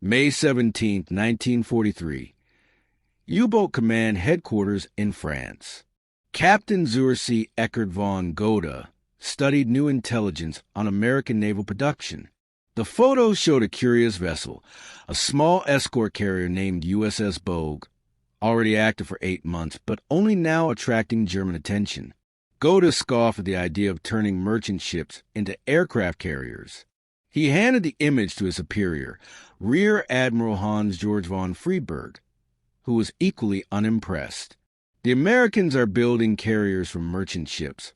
May 17, 1943. U-Boat Command Headquarters in France. Captain Zuersee Eckert von Gotha studied new intelligence on American naval production. The photos showed a curious vessel, a small escort carrier named USS Bogue, already active for 8 months, but only now attracting German attention. Gotha scoffed at the idea of turning merchant ships into aircraft carriers. He handed the image to his superior, Rear Admiral Hans-Georg von Friedberg, who was equally unimpressed. "The Americans are building carriers from merchant ships,"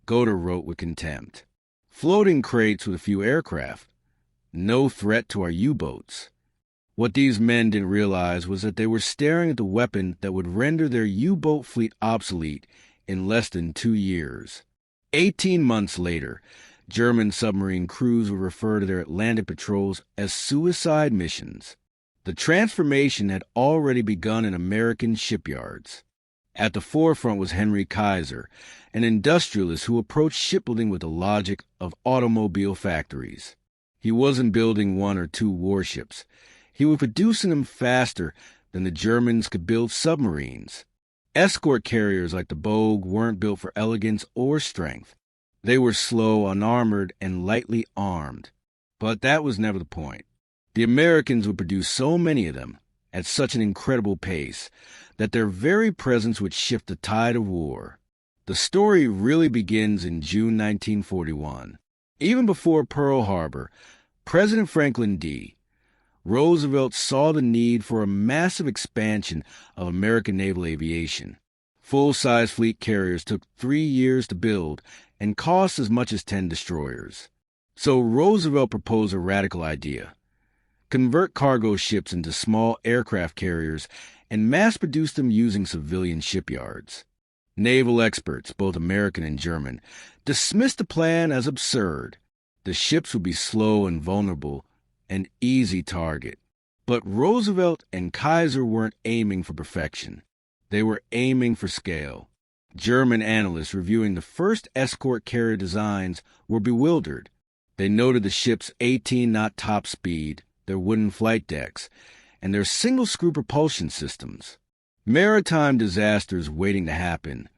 Gotha wrote with contempt. "Floating crates with a few aircraft. No threat to our U-boats." What these men didn't realize was that they were staring at the weapon that would render their U-boat fleet obsolete in less than 2 years. 18 months later, German submarine crews would refer to their Atlantic patrols as suicide missions. The transformation had already begun in American shipyards. At the forefront was Henry Kaiser, an industrialist who approached shipbuilding with the logic of automobile factories. He wasn't building 1 or 2 warships. He was producing them faster than the Germans could build submarines. Escort carriers like the Bogue weren't built for elegance or strength. They were slow, unarmored, and lightly armed. But that was never the point. The Americans would produce so many of them, at such an incredible pace, that their very presence would shift the tide of war. The story really begins in June 1941. Even before Pearl Harbor, President Franklin D. Roosevelt saw the need for a massive expansion of American naval aviation. Full-size fleet carriers took 3 years to build and cost as much as 10 destroyers. So Roosevelt proposed a radical idea: convert cargo ships into small aircraft carriers and mass-produce them using civilian shipyards. Naval experts, both American and German, dismissed the plan as absurd. The ships would be slow and vulnerable, an easy target. But Roosevelt and Kaiser weren't aiming for perfection. They were aiming for scale. German analysts reviewing the first escort carrier designs were bewildered. They noted the ship's 18-knot top speed, their wooden flight decks, and their single-screw propulsion systems. "Maritime disasters waiting to happen,"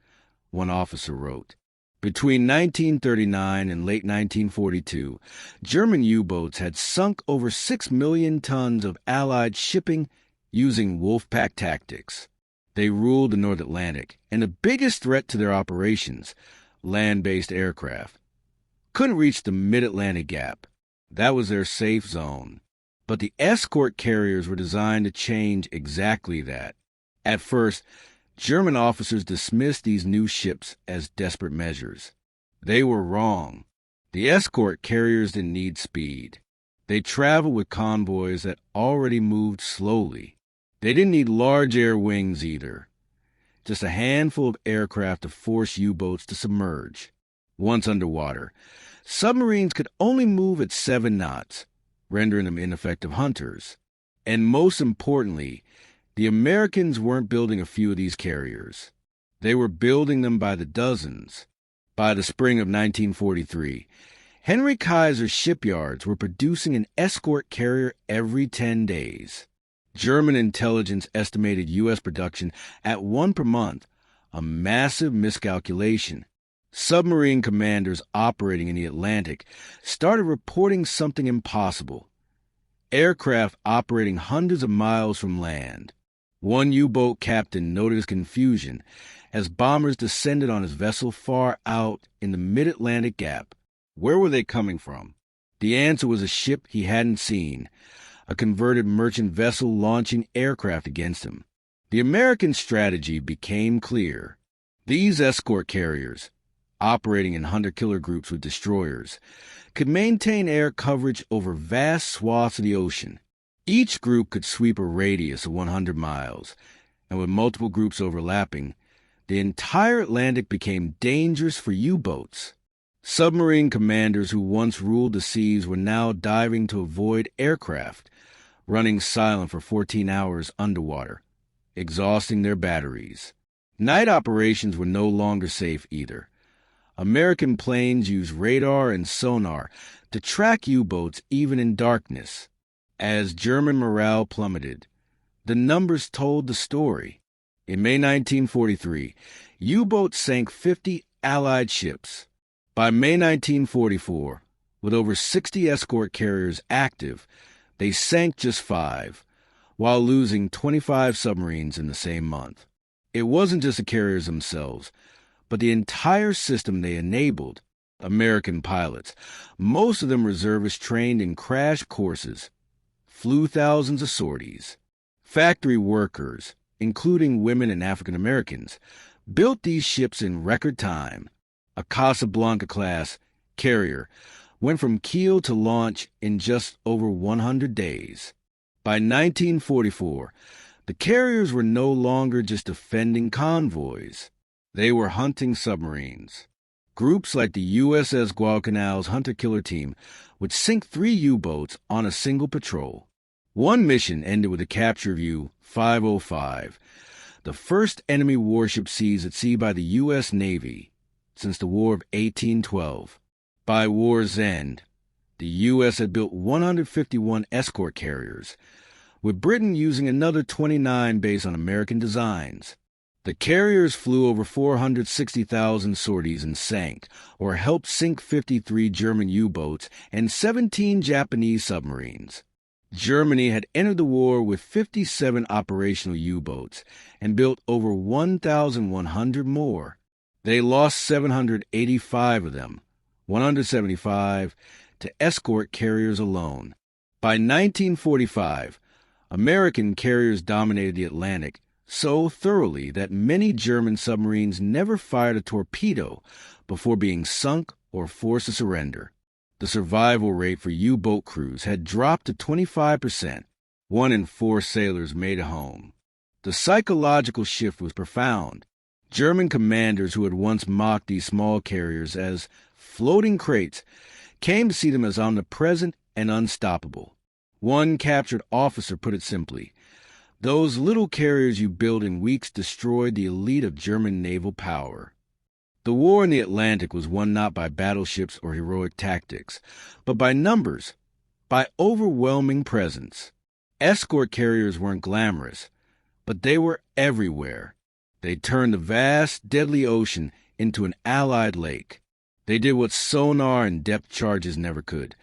one officer wrote. Between 1939 and late 1942, German U-boats had sunk over 6 million tons of Allied shipping using wolfpack tactics. They ruled the North Atlantic, and the biggest threat to their operations, land-based aircraft, couldn't reach the mid-Atlantic gap. That was their safe zone. But the escort carriers were designed to change exactly that. At first, German officers dismissed these new ships as desperate measures. They were wrong. The escort carriers didn't need speed. They traveled with convoys that already moved slowly. They didn't need large air wings either. Just a handful of aircraft to force U-boats to submerge. Once underwater, submarines could only move at 7 knots, rendering them ineffective hunters. And most importantly, the Americans weren't building a few of these carriers. They were building them by the dozens. By the spring of 1943, Henry Kaiser shipyards were producing an escort carrier every 10 days. German intelligence estimated U.S. production at 1 per month, a massive miscalculation. Submarine commanders operating in the Atlantic started reporting something impossible: aircraft operating hundreds of miles from land. One U-boat captain noted his confusion as bombers descended on his vessel far out in the mid-Atlantic gap. Where were they coming from? The answer was a ship he hadn't seen, a converted merchant vessel launching aircraft against him. The American strategy became clear. These escort carriers, operating in hunter-killer groups with destroyers, could maintain air coverage over vast swaths of the ocean. Each group could sweep a radius of 100 miles, and with multiple groups overlapping, the entire Atlantic became dangerous for U-boats. Submarine commanders who once ruled the seas were now diving to avoid aircraft, running silent for 14 hours underwater, exhausting their batteries. Night operations were no longer safe either. American planes used radar and sonar to track U-boats even in darkness. As German morale plummeted, the numbers told the story. In May 1943, U-boats sank 50 Allied ships. By May 1944, with over 60 escort carriers active, they sank just 5, while losing 25 submarines in the same month. It wasn't just the carriers themselves, but the entire system they enabled. American pilots, most of them reservists trained in crash courses, flew thousands of sorties. Factory workers, including women and African Americans, built these ships in record time. A Casablanca-class carrier went from keel to launch in just over 100 days. By 1944, the carriers were no longer just defending convoys. They were hunting submarines. Groups like the USS Guadalcanal's hunter-killer team would sink 3 U-boats on a single patrol. One mission ended with the capture of U-505, the first enemy warship seized at sea by the U.S. Navy since the War of 1812. By war's end, the U.S. had built 151 escort carriers, with Britain using another 29 based on American designs. The carriers flew over 460,000 sorties and sank, or helped sink 53 German U-boats and 17 Japanese submarines. Germany had entered the war with 57 operational U-boats and built over 1,100 more. They lost 785 of them, 175 to escort carriers alone. By 1945, American carriers dominated the Atlantic so thoroughly that many German submarines never fired a torpedo before being sunk or forced to surrender. The survival rate for U-boat crews had dropped to 25%. 1 in 4 sailors made it home. The psychological shift was profound. German commanders who had once mocked these small carriers as floating crates came to see them as omnipresent and unstoppable. One captured officer put it simply, "Those little carriers you build in weeks destroyed the elite of German naval power." The war in the Atlantic was won not by battleships or heroic tactics, but by numbers, by overwhelming presence. Escort carriers weren't glamorous, but they were everywhere. They turned the vast, deadly ocean into an Allied lake. They did what sonar and depth charges never could.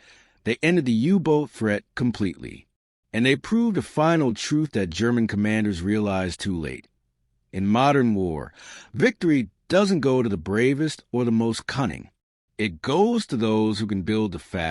They ended the U-boat threat completely. And they proved a final truth that German commanders realized too late. In modern war, victory doesn't go to the bravest or the most cunning. It goes to those who can build the fastest.